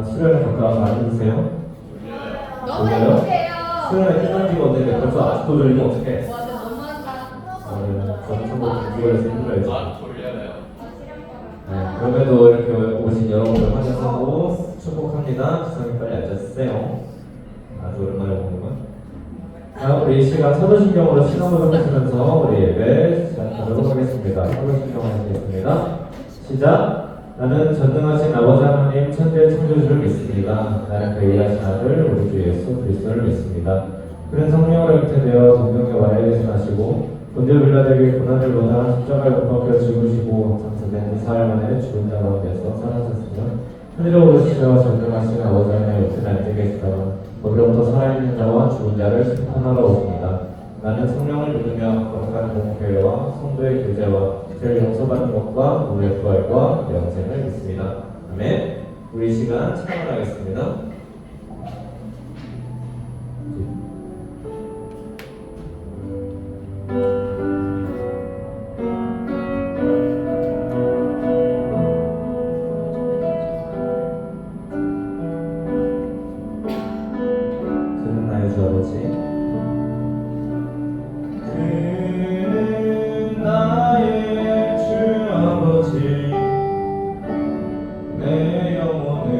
수련회 갔다 많이 드세요? 너무 졸려요? 행복해요. 수련회 끝난 지가 언젠데 벌써 아직도 졸리면 어떡해? 와, 근데 너무한다. 저는 참고로 공부해서 힘들어요. 졸려요. 네, 그럼에도 이렇게 오신 여러분들 환영하고 축복합니다. 지성이 빨리 앉아주세요. 아주 오랜만에 보는구만. 자, 우리 이 시간 사도신경으로 신앙을 하시면서 우리 예배 시작하도록 하겠습니다. 사도신경을 하겠습니다. 시작! 나는 전능하신 아버지 하나님 천재 창조주를 믿습니다. 나는 그 일하신 아들 우리 주 예수 그리스도를 믿습니다. 그는 성령으로 잉태되어 동정녀 마리아에게 나시고 본디오 빌라에게 고난을 받아 십자가에 못 박혀 죽으시고 장사된 지 사흘 만에 죽은 자 가운데서 살아나셨으며 하늘에 오르시며 전능하신 아버지 하나님의 우편에 앉아 계시다가 거기로부터 살아있는 자와 죽은 자를 심판하러 오십니다. 나는 성령을 믿으며 거룩한 공교회와 성도의 교제와 죄를 용서받는 것과 우리의 부활과 영생을 믿습니다. 아멘. 우리 이 시간 찬양하겠습니다. 그는 나의 주 아버지. 그는 나의 주 아버지 내 영혼을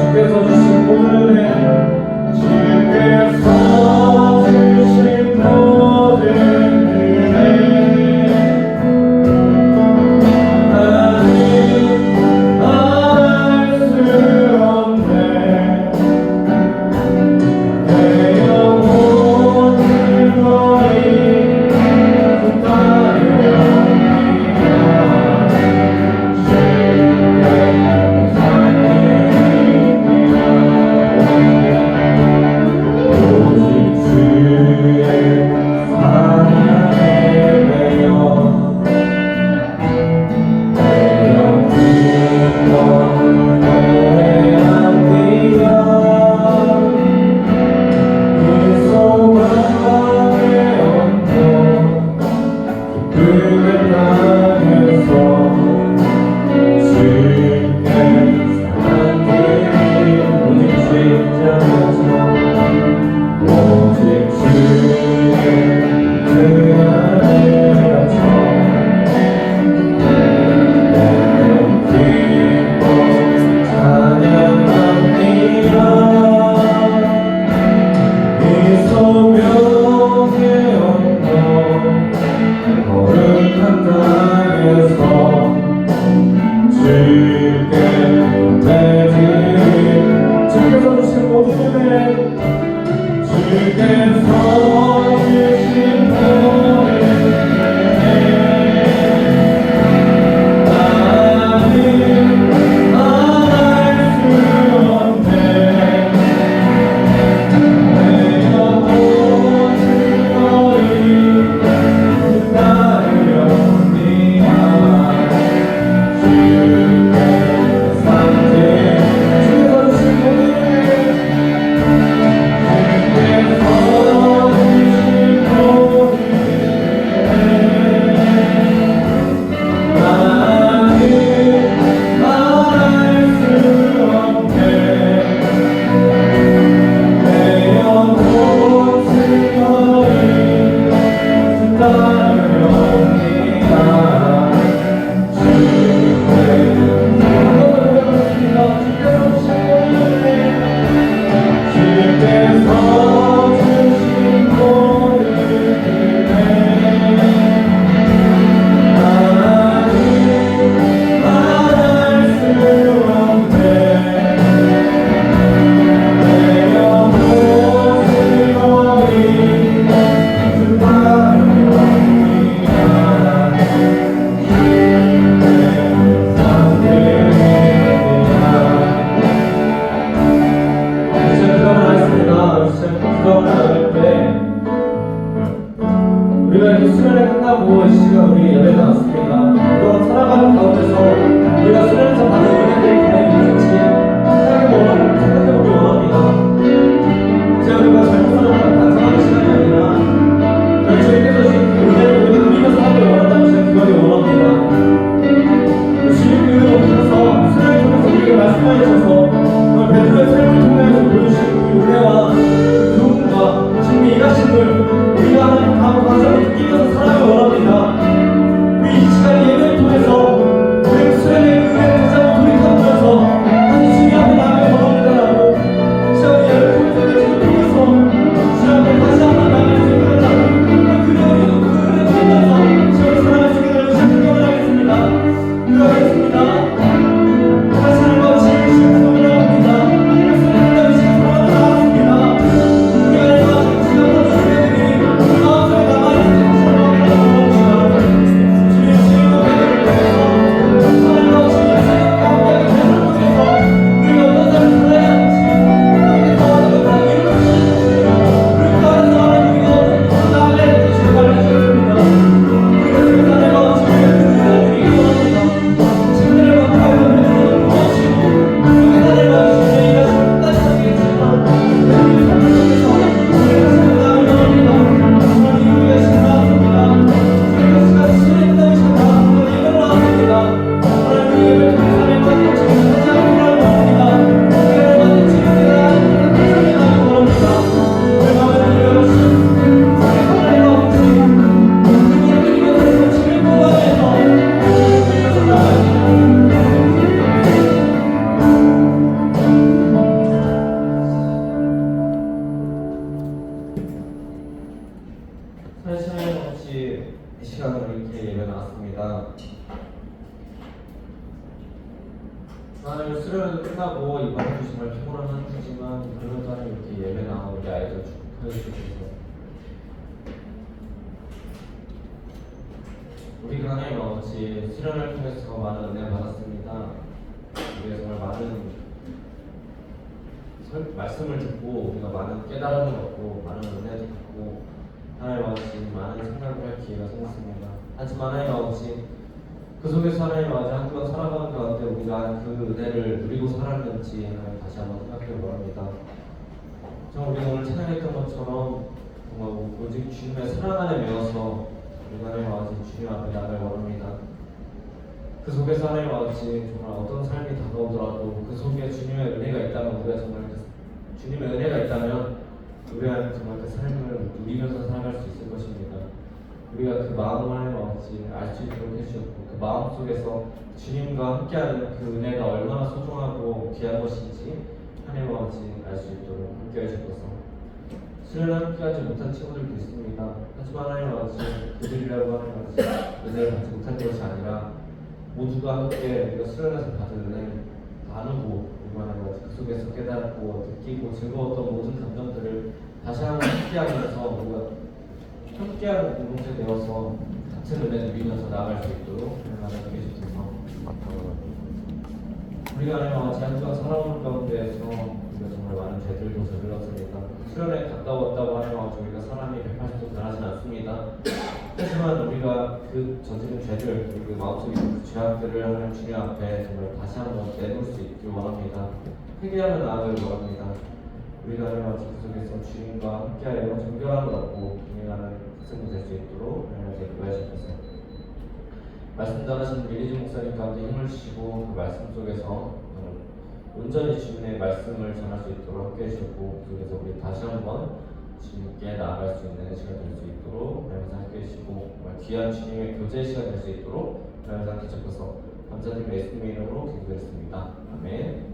주께서 주신 노래 오늘 수련회도 끝나고 이번에도 정말 피곤한 한 주지만 그래도 하나님 이렇게 예배 나오고 우리 아이들 축복해 주셔서 우리가 하나님 아버지 수련을 통해서 많은 은혜 받았습니다. 우리가 정말 많은 말씀을 듣고 우리가 많은 깨달음을 얻고 많은 은혜도 받고 하나님 아버지 많은 생각을 할 기회가 생겼습니다. 하지만 하나님 아버지 그 속에서 하나님 아버지 한 주간 살아가는 가운데 우리가 그 은혜를 누리고 살았는지 하나님 다시 한번 생각해 보랍니다. 정말 우리가 오늘 찬양했던 것처럼 정말 오직 주님의 사랑 안에 매어서 우리가 하나님 아버지 주님 앞에 나갈 원합니다. 그 속에서 하나님 아버지 정말 어떤 삶이 다가오더라도 그 속에 주님의 은혜가 있다면 우리가 정말 주님의 은혜가 있다면 우리가 정말 그 삶을 누리면서 살아갈 수 있을 것입니다. 우리가 그 마음을 하나님 아버지 알 수 있도록 해주셨고 그 마음 속에서 주님과 함께하는 그 은혜가 얼마나 소중하고 귀한 것인지 하나님 아버지 알 수 있도록 함께 해주셔서 수련을 함께하지 못한 친구들도 있습니다. 하지만 하나님 아버지 그들이라고 하나님 아버지 은혜를 받지 못할 것이 아니라 모두가 함께 우리가 수련에서 받은 은혜를 나누고 하나님 아버지 그 속에서 깨닫고 느끼고 즐거웠던 모든 감정들을 다시 한번 함께하면서 우리가 함께하는 공동체 되어서 같은 은혜 누리면서 나아갈 수 있도록 하나님 해주셔서 우리가 하나님 아버지 한 주간 살아오는 가운데에서 우리가 정말 많은 죄들도 저질렀습니다. 수련에 갔다 왔다고 하나님 아버지 우리가 사람이 180도 변하진 않습니다. 하지만 우리가 그 저지른 죄들 그리고 마음속에 있는 그 죄악들을 하나님 주님 앞에 정말 다시 한번 내놓을 수 있길 원합니다. 회개하며 나아가길 원합니다. 우리가 하나님 아버지 그 속에서 주님과 함께하여 정결함을 얻고 동행하는 학생도 될 수 있도록 하나님께 구하시옵소서. 말씀 전하신 밀리지 목사님 가운데 힘을 주시고 그 말씀 속에서 온전히 주님의 말씀을 전할 수 있도록 함께 해주셨고 그 속에서 우리 다시 한번 주님께 나아갈 수 있는 시간 될 수 있도록 하나님께서 함께 해주시고 귀한 주님의 교제 시간 될 수 있도록 하나님께서 함께 해주셔서 감사드리며 예수님의 이름으로 기도드렸습니다. 아멘.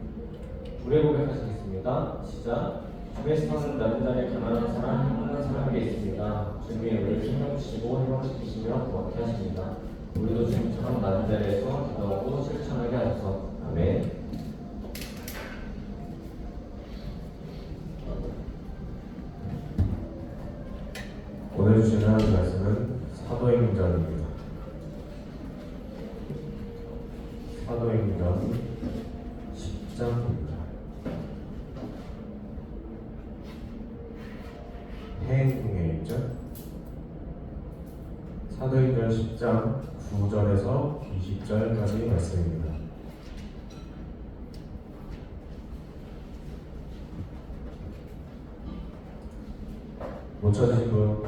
우리의 고백하시겠습니다. 시작. 주의 사랑은 낮은 자리에 가난한 사람, 행복한 사람에게 있습니다. 주님이 우리를 생명주시고 희망주시며 구하게 하십니다. 우리도 주님처럼 낮은 자리에서 기도하고 실천하게 하소서. 아멘. 오늘 주시는 하나님 말씀은 사도행전입니다. 사도행전 10장입니다. 행의 1절 사도행전 10장 9절에서 20절까지 말씀입니다. 못 찾으신 분?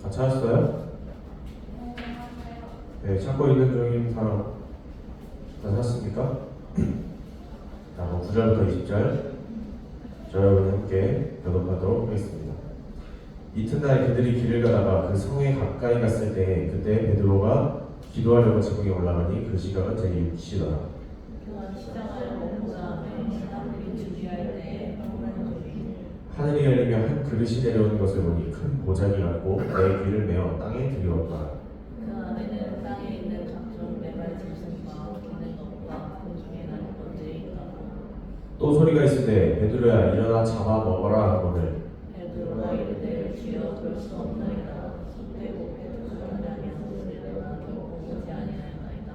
다 찾았어요? 네, 찾고 있는 중인 사람 다 찾았습니까? 자, 9절부터 20절 여러분 함께 교독하도록 하겠습니다. 이튿날 그들이 길을 가다가 그 성에 가까이 갔을 때 그때 베드로가 기도하려고 지붕에 올라가니 그 시각은 제6시더라. 하늘이 열리며 한 그릇이 내려오는 것을 보니 큰 보자기 같고 내 귀를 메어 땅에 들이웠더라. 그 안에는 땅에 있는 각종 메말 짐승과 기는 것과 공중에 나는 것들이 있더라. 또 소리가 있으되 베드로야 일어나 잡아 먹어라 하거늘 베드로가 이르되 주여 그럴 수 없나이다. 손대고 베드로가 아니하였으면 결코 보지 아니하였나이다.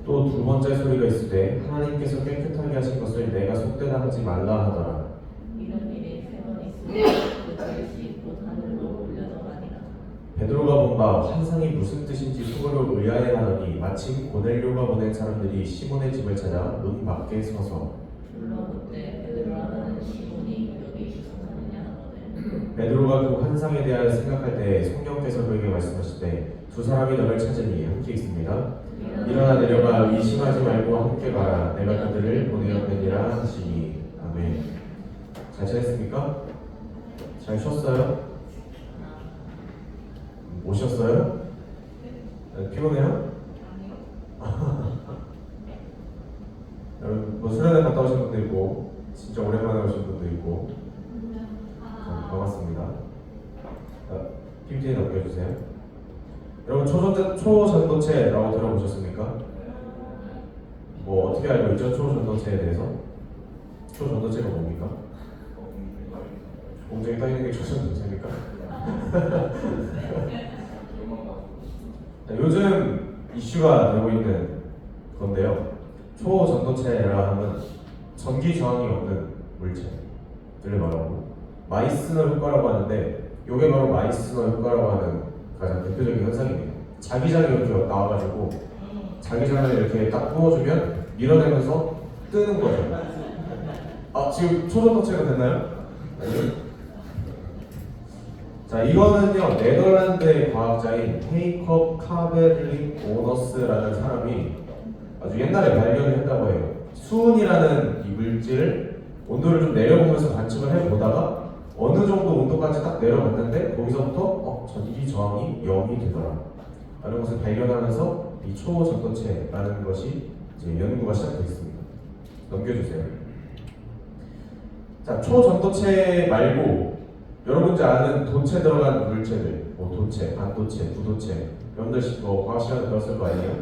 또 두 번째 소리가 있으되 하나님께서 깨끗하게 하신 것을 내가 속되다 하지 말라 하더라. 이런 일이 세 번 있으면 그 그릇이 곧 하늘로 올려져 가니라. 베드로가 본 바 환상이 무슨 뜻인지 속으로 의아해하더니 마침 고넬료가 보낸 사람들이 시몬의 집을 찾아 문 밖에 서서 불러묻되 베드로라 하는 시몬이 여기 주석하느냐 하거늘. 베드로가 그 환상에 대하여 생각할 때 성령께서 그에게 말씀하시되 두 사람이 너를 찾으니 함께 있습니다. 일어나 내려가 의심하지 말고 함께 가라. 내가 그들을 보내었느니라 하시니. 아멘. 잘 지냈습니까? 잘 쉬었어요? 못 쉬었어요? 피곤해요? 여러분 뭐 수련회 갔다 오신 분도 있고 진짜 오랜만에 오신 분도 있고 반갑습니다. PPT 넘겨주세요. 여러분 초전도체라고 들어보셨습니까? 뭐 어떻게 알고 있죠? 초전도체에 대해서? 초전도체가 뭡니까? 공중에 떠 있는 게 초전도체입니까? 자, 요즘 이슈가 되고 있는 건데요. 초전도체라 하면 전기 저항이 없는 물체들을 말하고 마이스너 효과라고 하는데 이게 바로 마이스너 효과라고 하는 가장 대표적인 현상입니다. 자기장이 이렇게 나와가지고 자기장을 이렇게 딱 부어주면 밀어내면서 뜨는 거죠. 아, 지금 초전도체가 됐나요? 아니요. 자, 이거는요 네덜란드의 과학자인 헤이컵 카베링 오너스라는 사람이 아주 옛날에 발견을 했다고 해요. 수은이라는 이 물질을 온도를 좀 내려보면서 관측을 해보다가 어느 정도 온도까지 딱 내려갔는데 거기서부터 전기 저항이 0이 되더라 라는 것을 발견하면서 이 초전도체라는 것이 이제 연구가 시작됐습니다. 넘겨주세요. 자, 초전도체 말고 여러분들 아는 도체 들어간 물체들, 뭐 도체, 반도체, 부도체, 여러분들 뭐 과학 시간에 배웠을 거 아니에요?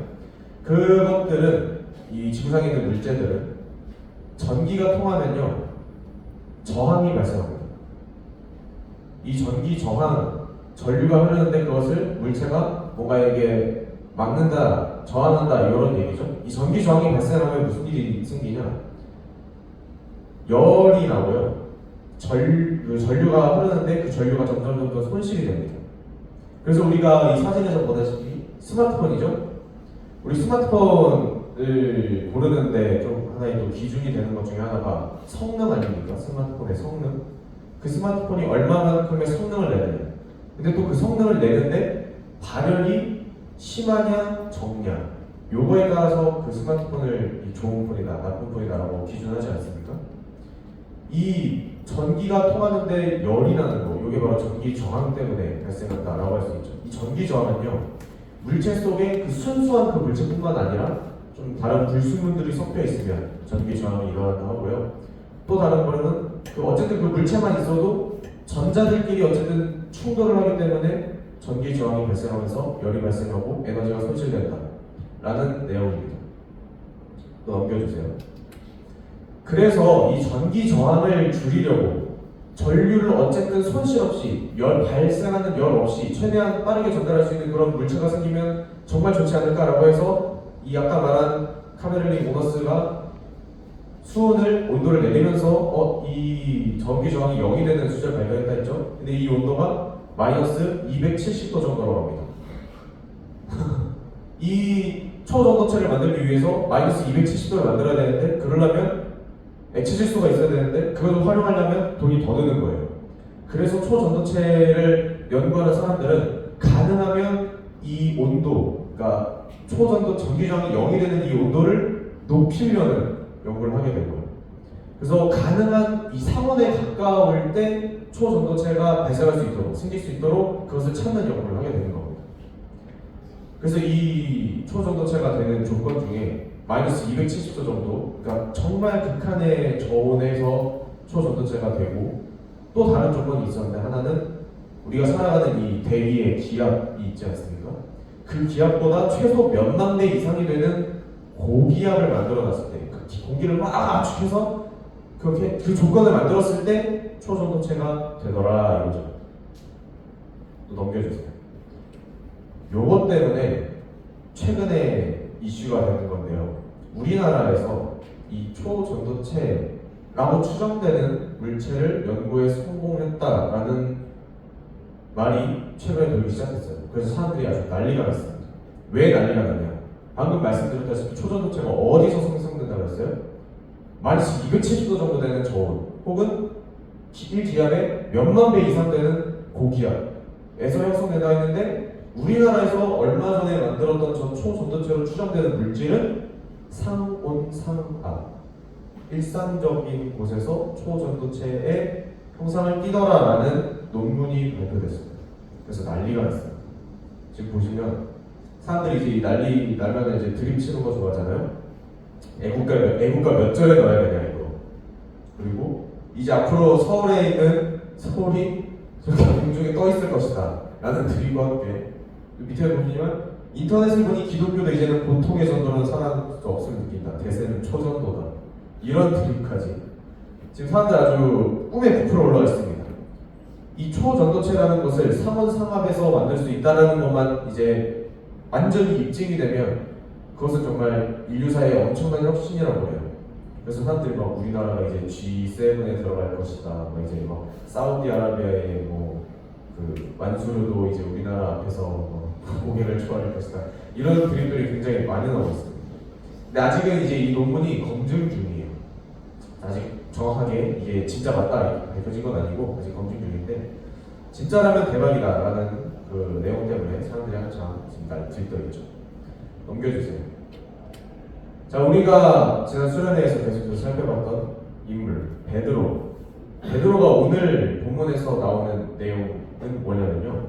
그것들은 이 지구상에 있는 물체들은 전기가 통하면요 저항이 발생합니다. 이 전기 저항, 전류가 흐르는데 그것을 물체가 뭔가에게 막는다, 저항한다 이런 얘기죠. 이 전기 저항이 발생하면 무슨 일이 생기냐? 열이 나고요. 전류가 흐르는데 그 전류가 점점 손실이 됩니다. 그래서 우리가 이 사진에서 보다시피 스마트폰이죠. 우리 스마트폰을 고르는데 좀 하나의 또 기준이 되는 것 중에 하나가 성능 아닙니까? 스마트폰의 성능. 그 스마트폰이 얼마만큼의 성능을 내느냐. 근데 또 그 성능을 내는데 발열이 심하냐 적냐. 요거에 따라서 그 스마트폰을 좋은 폰이다, 나쁜 폰이다라고 기준하지 않습니까? 이 전기가 통하는데 열이 나는 거, 이게 바로 전기 저항 때문에 발생한다라고 할 수 있죠. 이 전기 저항은요, 물체 속에 그 순수한 그 물체뿐만 아니라 좀 다른 불순물들이 섞여 있으면 전기 저항이 일어난다 하고요. 또 다른 거는 어쨌든 그 물체만 있어도 전자들끼리 어쨌든 충돌을 하기 때문에 전기 저항이 발생하면서 열이 발생하고 에너지가 손실된다라는 내용입니다. 또 넘겨주세요. 그래서 이 전기 저항을 줄이려고 전류를 어쨌든 손실 없이 발생하는 열 없이 최대한 빠르게 전달할 수 있는 그런 물체가 생기면 정말 좋지 않을까라고 해서 이 아까 말한 카메르링 오너스가 수온을 온도를 내리면서 이 전기 저항이 0이 되는 수치를 발견했다 했죠. 근데 이 온도가 마이너스 270도 정도라고 합니다. 이 초전도체를 만들기 위해서 마이너스 270도를 만들어야 되는데 그러려면 액체 질소가 있어야 되는데 그걸 활용하려면 돈이 더 드는 거예요. 그래서 초전도체를 연구하는 사람들은 가능하면 이 온도, 그러니까 초전도 전기 저항이 0이 되는 이 온도를 높이려는 연구를 하게 된 거예요. 그래서 가능한 이 상온에 가까울 때 초전도체가 발생할 수 있도록, 생길 수 있도록 그것을 찾는 연구를 하게 되는 겁니다. 그래서 이 초전도체가 되는 조건 중에 마이너스 270도 정도, 그러니까 정말 극한의 저온에서 초전도체가 되고, 또 다른 조건이 있었는데 하나는 우리가 살아가는 이 대기의 기압이 있지 않습니까? 그 기압보다 최소 몇만 배 이상이 되는 고기압을 만들어놨을 때, 그 공기를 막 압축해서 그렇게 그 조건을 만들었을 때 초전도체가 되더라 이거죠. 또 넘겨주세요. 요것 때문에 최근에 이슈가 되는 건데요. 우리나라에서 이 초전도체라고 추정되는 물체를 연구에 성공했다라는 말이 최근에 돌기 시작했어요. 그래서 사람들이 아주 난리가 났습니다. 왜 난리가 났냐? 방금 말씀드렸다시피 초전도체가 어디서 생성된다고 했어요? 마이너스 270도 정도 되는 저온 혹은 1기압에 몇만 배 이상 되는 고기압에서 형성된다 했는데 우리나라에서 얼마 전에 만들었던 전 초전도체로 추정되는 물질은 상온상압, 일상적인 곳에서 초전도체의 형상을 띠더라라는 논문이 발표됐습니다. 그래서 난리가 났어요. 지금 보시면 사람들이 이제 난리 나면 이제 드립 치는 거 좋아하잖아요. 애국가 몇 절에 넣어야 되냐 이거. 그리고 이제 앞으로 서울에 있는 서울이 저렇게 공중에 떠 있을 것이다 라는 드립과 함께 밑에 보시면 인터넷을 보니 기독교도 이제는 보통의 전도는 사람 수 없음을 느낀다. 대세는 초전도다. 이런 드립까지 지금 사람들 아주 꿈에 부풀어 올라와 있습니다. 이 초전도체라는 것을 삼원삼합에서 만들 수 있다는 것만 이제 완전히 입증이 되면 그것은 정말 인류사의 엄청난 혁신이라고 해요. 그래서 사람들이 막 우리나라가 이제 G7에 들어갈 것이다. 막 이제 막 사우디아라비아의 뭐 그 만수르도 이제 우리나라 앞에서 고개를 조아릴 것이다. 이런 그림들이 굉장히 많이 나오고 있습니다. 근데 아직은 이제 이 논문이 검증 중이에요. 아직 정확하게 이게 진짜 맞다 밝혀진 건 아니고 아직 검증 중인데 진짜라면 대박이다라는 그 내용 때문에 사람들이 한참 지금 들떠 있죠. 넘겨주세요. 자, 우리가 지난 수련회에서 계속해서 살펴봤던 인물 베드로. 베드로가 오늘 본문에서 나오는 내용은 뭐냐면요.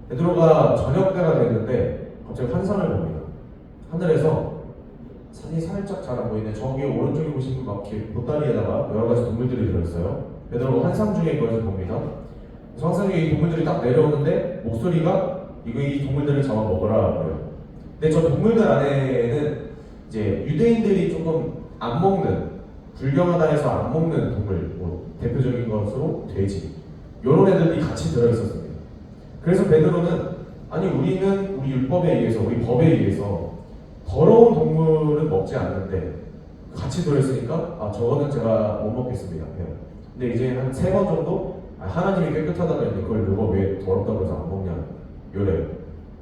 베드로가 저녁 때가 됐는데 갑자기 환상을 봅니다. 하늘에서 산이 살짝 잘 안 보이는데 저기 오른쪽에 보시면 막 이렇게 보따리에다가 여러 가지 동물들이 들어있어요. 베드로가 환상 중에 그것을 봅니다. 환상 중에 이 동물들이 딱 내려오는데 목소리가 이 동물들을 잡아 먹으라 그래요. 근데 저 동물들 안에는 이제 유대인들이 조금 안 먹는 불경하다 해서 안 먹는 동물, 뭐 대표적인 것으로 돼지 이런 애들이 같이 들어있었습니다. 그래서 베드로는 아니 우리는 우리 율법에 의해서 우리 법에 의해서 더러운 동물은 먹지 않는데 같이 들어있으니까 아 저거는 제가 못 먹겠습니다. 근데 이제 한 3번 정도 하나님이 깨끗하다고 했는데 그걸 누가 왜 더럽다고 해서 안 먹냐 요래요.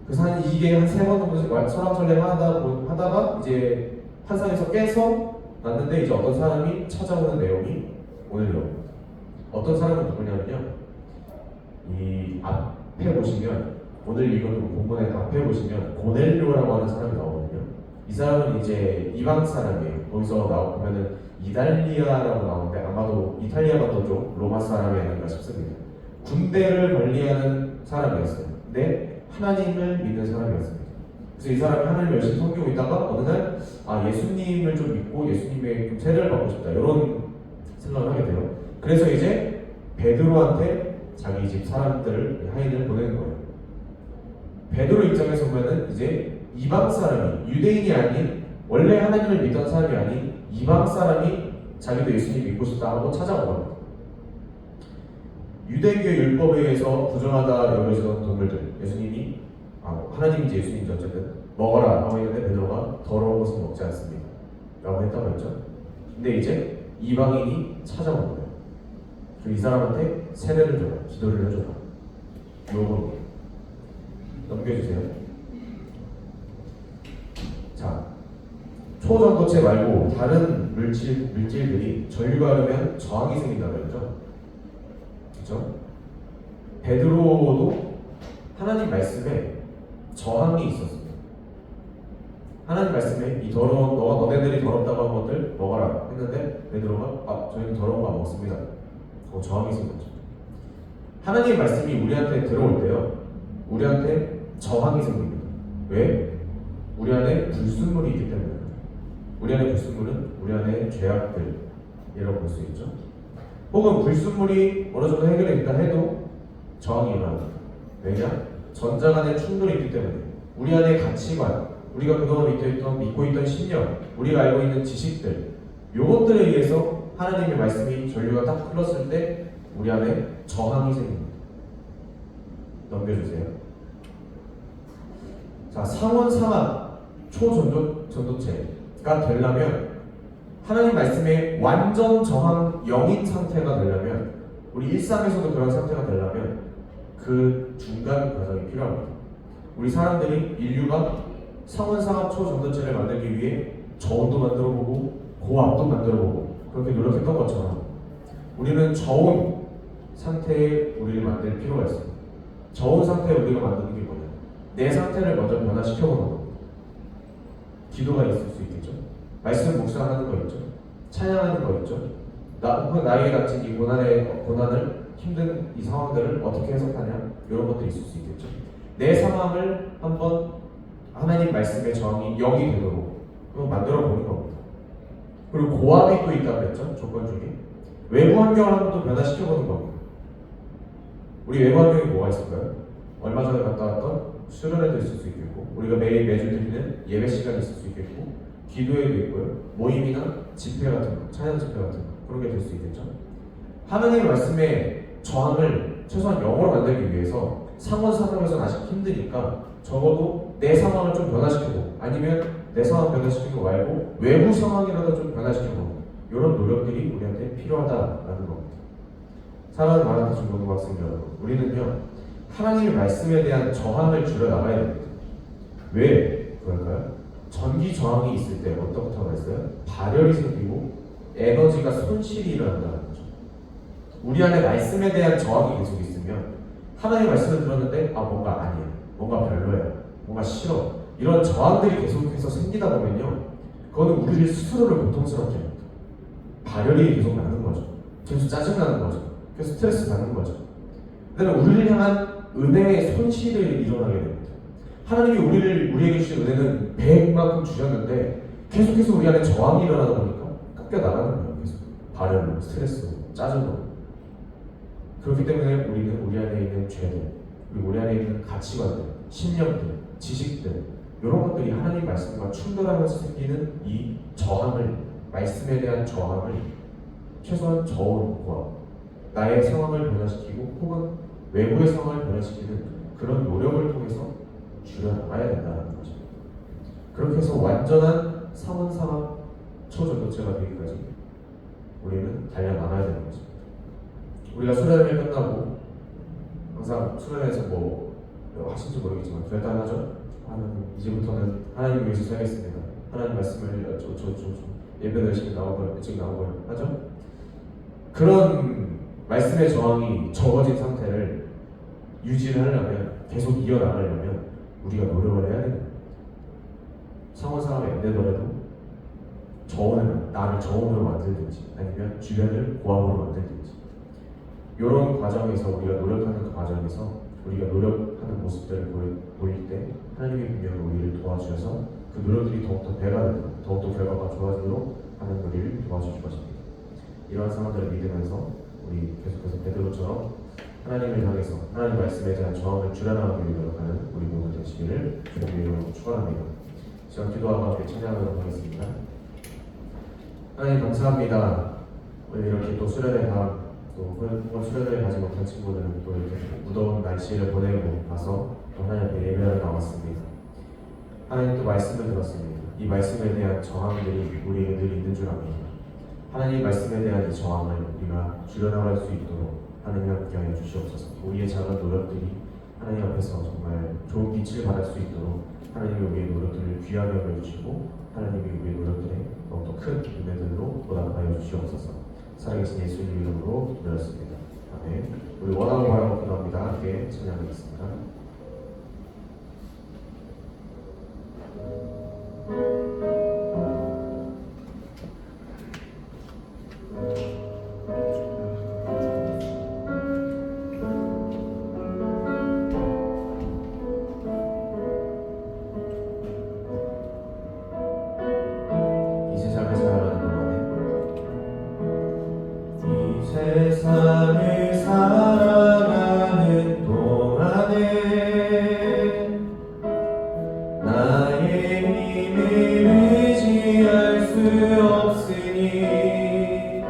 그래서 이게 한 3번 정도 설왕설래 하다가 이제 환상에서 깨서 났는데 이제 어떤 사람이 찾아오는 내용이 오늘 내용입니다. 어떤 사람은 누구냐면요. 이 앞에 보시면 오늘 이것도 본문의 앞에 보시면 고넬료라고 하는 사람이 나오거든요. 이 사람은 이제 이방 사람이에요. 거기서 보면은 이달리아라고 나오는데 아마도 이탈리아가 더 좀 로마 사람이 아닌가 싶습니다. 군대를 관리하는 사람이었어요. 근데 하나님을 믿는 사람이었습니다. 그래서 이 사람이 하나님을 열심히 섬기고 있다가 어느 날 예수님을 좀 믿고 예수님의 좀 세례를 받고 싶다 이런 생각을 하게 돼요. 그래서 이제 베드로한테 자기 집 사람들을 하인을 보내는 거예요. 베드로 입장에서 보면은 이제 이방 사람이 유대인이 아닌 원래 하나님을 믿던 사람이 아닌 이방 사람이 자기도 예수님 믿고 싶다 하고 찾아온 겁니다. 유대교 율법에 의해서 부정하다 여겨지던 동물들 예수님이 하나님인지 예수님인지 어쨌든 먹어라 하고 있는데 베드로가 더러운 것은 먹지 않습니다 라고 했다고 했죠. 근데 이제 이방인이 찾아온 거예요. 그리고 이 사람한테 세례를 줘라, 기도를 해줘라. 요겁니다. 넘겨주세요. 자, 초전도체 말고 다른 물질들이 전류가 흐르면 저항이 생긴다고 했죠. 그렇죠? 베드로도 하나님 말씀에 저항이 있었습니다. 하나님 말씀에 이 더러운 너네들이 더럽다고 한 것들 먹어라 했는데 베드로가 저희는 더러운 거 안 먹습니다. 저항이 생겼죠. 하나님 말씀이 우리한테 들어올 때요, 우리한테 저항이 생깁니다. 왜? 우리 안에 불순물이 있기 때문에. 우리 안에 불순물은 우리 안에 죄악들이라고 볼 수 있죠. 혹은 불순물이 어느 정도 해결됐다 해도 저항이 일어납니다. 왜냐? 전자 간의 충돌이 있기 때문에. 우리 안에 가치관, 우리가 그동안 믿고 있던 신념, 우리가 알고 있는 지식들, 요것들에 의해서 하나님의 말씀이 전류가 딱 흘렀을 때 우리 안에 저항이 생깁니다. 넘겨주세요. 자, 상원상합 초전도체가 되려면 하나님 말씀에 완전 저항 영인 상태가 되려면 우리 일상에서도 그런 상태가 되려면 그 중간 과정이 필요합니다. 우리 사람들이 인류가 상원상합 초전도체를 만들기 위해 저온도 만들어보고 고압도 만들어보고 그렇게 노력했던 것처럼 우리는 저온 상태에 우리를 만들 필요가 있습니다. 저온 상태에 우리가 만드는 게 뭐냐? 내 상태를 먼저 변화시켜보는 겁니다. 기도가 있을 수 있겠죠. 말씀 묵상하는 거 있죠. 찬양하는 거 있죠. 나에게 닥친 이 고난을 힘든 이 상황들을 어떻게 해석하냐 이런 것들이 있을 수 있겠죠. 내 상황을 한번 하나님 말씀의 저항이 0이 되도록 만들어 보는 겁니다. 그리고 고압이 또 있다고 했죠. 조건 중에 외부 환경을 한번 또 변화시켜 보는 겁니다. 우리 외부 환경에 뭐가 있을까요? 얼마 전에 갔다 왔던 수련회도 있을 수 있겠고, 우리가 매주 드리는 예배 시간이 있을 수 있겠고, 기도회도 있고요, 모임이나 집회 같은 거, 찬양 집회 같은 거, 그런 게 될 수 있겠죠. 하나님의 말씀에 저항을 최소한 영어로 만들기 위해서 상원 상담에서는 아직 힘드니까 적어도 내 상황을 좀 변화시키고, 아니면 내 상황 변화시키는 거 말고 외부 상황이라도 좀 변화시키고, 이런 노력들이 우리한테 필요하다라는 겁니다. 사랑하는 마라타 중고등부 학생 여러분, 우리는요 하나님의 말씀에 대한 저항을 줄여 나가야 됩니다. 왜 그럴까요? 전기 저항이 있을 때 어떻다고 했어요? 발열이 생기고 에너지가 손실이 일어난다는 거죠. 우리 안에 말씀에 대한 저항이 계속 있으면, 하나님의 말씀을 들었는데 뭔가 아니야, 뭔가 별로야, 뭔가 싫어, 이런 저항들이 계속해서 생기다 보면요, 그거는 우리를 스스로를 고통스럽게 합니다. 발열이 계속 나는 거죠. 계속 짜증나는 거죠. 계속 스트레스 받는 거죠. 그다음에 우리를 향한 은혜의 손실이 일어나게 됩니다. 하나님이 우리에게 주신 은혜는 100만큼 주셨는데 계속해서 우리 안에 저항이 일어나다 보니까 깎여 나가는 거예요. 계속 발열로, 스트레스로, 짜증으로. 그렇기 때문에 우리는 우리 안에 있는 죄들, 그리고 우리 안에 있는 가치관들, 신념들, 지식들, 이런 것들이 하나님 말씀과 충돌하면서 생기는 이 저항을, 말씀에 대한 저항을 최소한 저온과 나의 상황을 변화시키고 혹은 외부의 상황을 변화시키는 그런 노력을 통해서 줄여나가야 된다는 거죠. 그렇게 해서 완전한 상원상황 초전도체가 되기까지 우리는 달려나가야 되는 거죠. 우리가 수련회 끝나고 항상 수련회에서 뭐 하신지 모르겠지만 결단하죠. 이제부터는 하나님 위해서 살겠습니다. 하나님 말씀을 예배 열심히 나오고요, 일찍 나오고요 하죠. 그런 말씀의 저항이 적어진 상태를 유지를 하려면, 계속 이어나가려면 우리가 노력을 해야 됩니다. 상황이 안 되더라도 나를 저온으로 만들든지, 아니면 주변을 고압으로 만들든지, 이런 과정에서 우리가 노력하는 그 과정에서 우리가 노력하는 모습들을 보일 때 하나님의 분명히 우리를 도와주셔서 그 노력들이 더욱더 배가 되고 더욱더 결과가 좋아지도록 하는 우리를 도와주실 것입니다. 이러한 상황들을 믿으면서 우리 계속해서 베드로처럼 하나님을 향해서 하나님 말씀에 대한 저항을 줄여나가기 위해 노력하는 우리 모두 되시기를 주님의 이름으로 축원합니다. 시간 기도하고 함께 찬양하도록 하겠습니다. 하나님 감사합니다. 오늘 이렇게 또 수련회 또 수련회 가지 못한 친구들은 또 이렇게 무더운 날씨를 보내고 가서 또 하나님 앞에 예배하러 나왔습니다. 하나님 또 말씀을 들었습니다. 이 말씀에 대한 저항들이 우리에게 늘 있는 줄 압니다. 하나님 말씀에 대한 이 저항을 우리가 줄여나갈 수 있도록 하나님 함께하여 주시옵소서. 우리의 작은 노력들이 하나님 앞에서 정말 좋은 빛을 발할 수 있도록 하나님이 우리의 노력들을 귀하게 여겨주시고 하나님이 우리의 노력들에 더욱더 큰 은혜들로 보답하여 주시옵소서. 살아계신 예수님 이름으로 기도했습니다. 아멘. 우리 원하고 바라고 기도합니다. 함께 찬양하겠습니다. 세상을 살아가는 동안에 나의 힘을 의지할 수 없으니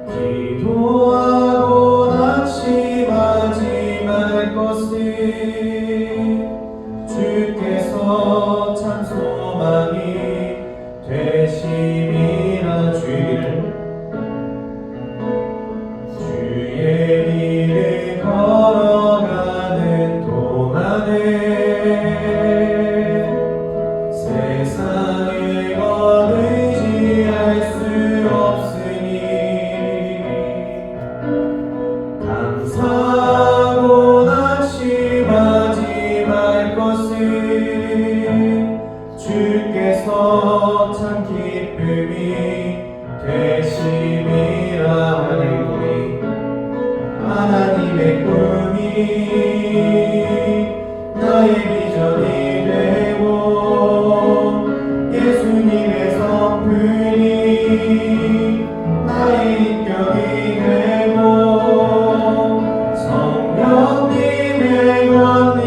기도하고 낙심하지 말 것을 주께서 참 소망이 되심이라. 주의 길을 걸어가는 동안에 세상을 의지할 수 없으니 감사하고 낙심하지 말 것을 주께서 참 기쁨이 되심이라. 하나님의 꿈이 나의 비전이 되고 예수님의 성품이 나의 인격이 되고 성령님의 권위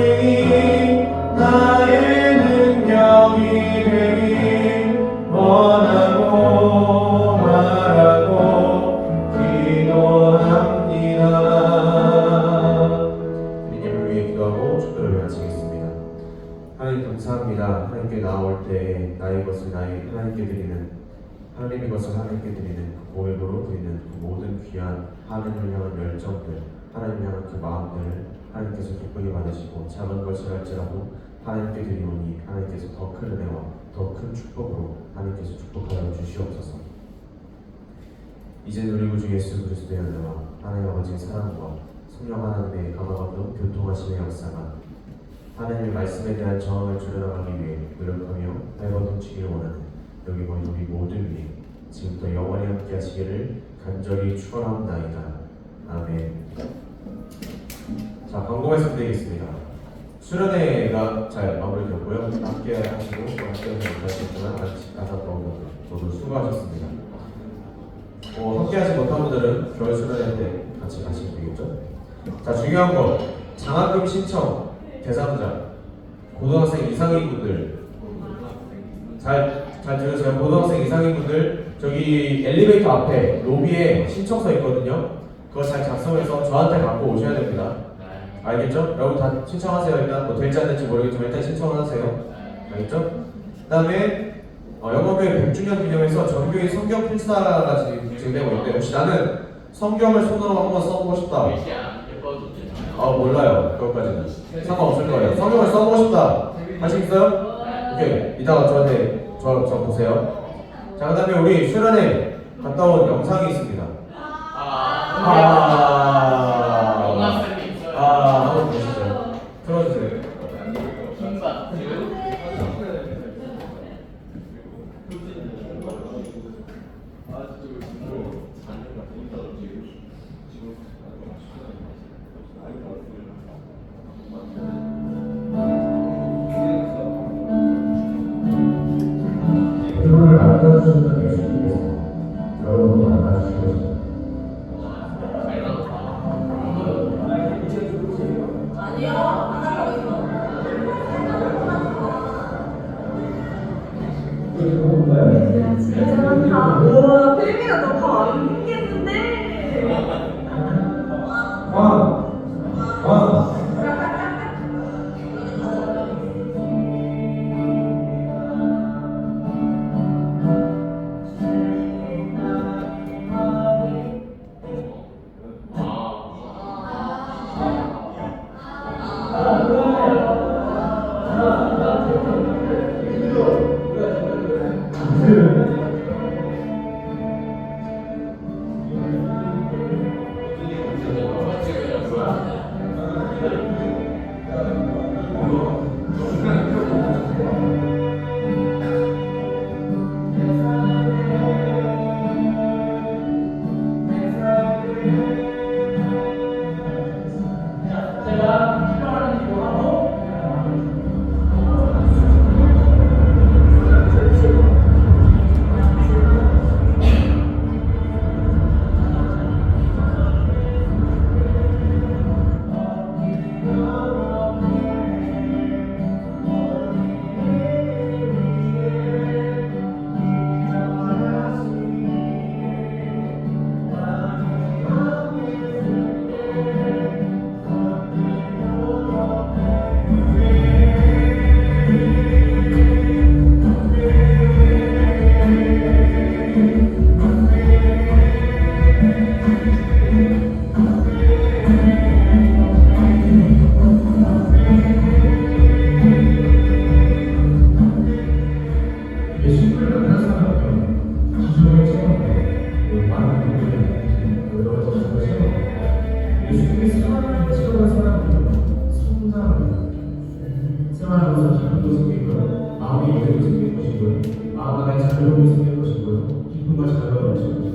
하나님 감사합니다. 하나님께 나올 때 나의 것을 하나님께 드리는, 하나님의 것을 하나님께 드리는 그 고백으로 드리는 그 모든 귀한 하나님을 향한 열정들, 하나님을 향한 그 마음들을 하나님께서 기쁘게 받으시고 작은 것이랄지라도 하나님께 드리오니 하나님께서 더 큰 은혜와 더 큰 축복으로 하나님께서 축복하여 주시옵소서. 이제 우리 구주 예수 그리스도의 은혜와 하나님 아버지의 사랑과 성령 하나님의 감화감동 교통하심의 역사가 하나님의 말씀에 대한 정함을 줄여나가기 위해 노력하며 발버둥치기를 원하는 여기 모인 우리 모두 위해 지금부터 영원히 함께 하시기를 간절히 축원하옵나이다. 아멘. 자, 광고 말씀드리겠습니다. 수련회가 잘 마무리되었고요. 함께 하시고 함께 하지 못하셨지만 같이 가셨던 분들 모두 수고하셨습니다. 함께 하지 못한 분들은 겨울 수련회 때 같이 가시면 되겠죠. 자, 중요한 거 장학금 신청 대상자 고등학생 이상인 분들 잘 들으세요. 고등학생 이상인 분들 저기 엘리베이터 앞에 로비에 신청서 있거든요. 그거 잘 작성해서 저한테 갖고 오셔야 됩니다. 알겠죠? 여러분 다 신청하세요. 일단 뭐 될지 안 될지 모르겠지만 일단 신청을 하세요. 알겠죠? 그 다음에 영어교회 100주년 기념해서 전교인 성경 필사가 진행되고 있는데 혹시 나는 성경을 손으로 한번 써보고 싶다. 몰라요. 그것까지는 상관없을 거예요. 성경을 써보고 싶다 하시겠어요? 오케이. 이따가 저한테 저 보세요. 자, 그 다음에 우리 수련회 갔다 온 영상이 있습니다. 한번 보시죠. 틀어주세요. 그를 알아주셨던 예수님께서 여러분을 만나주시고 아니요, 안 하고 있어. 진짜 잘한다. 우와, 필미가 너무 안 끊겠는데? 예수님을 만난 사람은 기존의 체험에 많은 분들이 여러 가지 체험 예수님의 생활을 체험한 사람은 성장합니다. 생활하면서 기쁨도 생기고요, 마음의 여유도 생길 것이고요, 마음 안에 자유로움이 생길 것이고요, 기쁨과 자유가 넘칠 것입니다.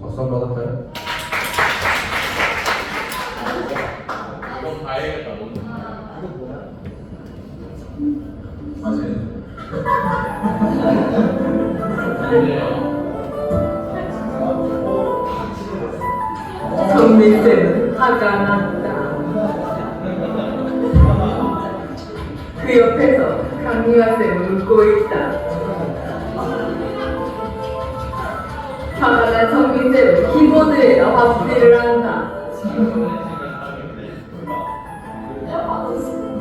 박수 한번 할까요? 이건 봐야겠다. 정민쌤은 화가 났다. 그 옆에서 강미화쌤은 웃고 있다. 화가 난 정민쌤은 키보드에다 확대를 한다.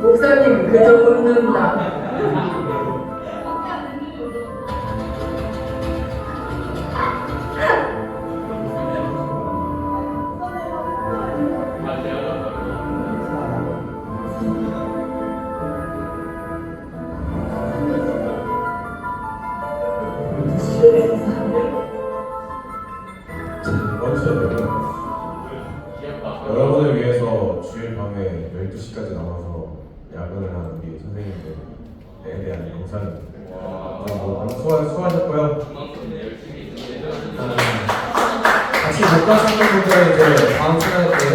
목사님은 그저 웃는다. 여러분을 위해서 주일 밤에 12시까지 남아서 야근을 한 우리 선생님들에 대한 영상입니다. 수고하셨고요. 같이 못 가시는 분들은 이제 다음 시간에 같이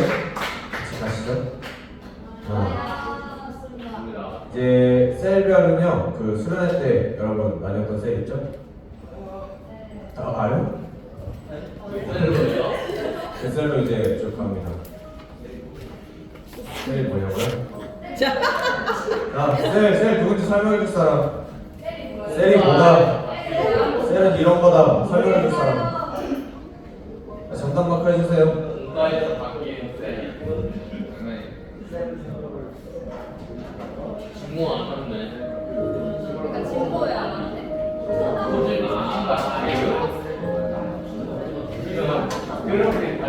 가시죠. 이제 셀별은요, 그 수련회 때 여러분 많이 했던 셀 있죠? 알아요? 그 셀로 이제 쭉 갑니다. 셀이 뭐냐고요? 셀 누군지 설명해 줄 사람. 셀이 뭐다? 셀은 이런 거다. 설명해 줄 사람. 정답 마크 해주세요. 공과에서 바뀐 셀. 직무 안 하네. 그러니까 진보에 안 하는데. 그렇게 다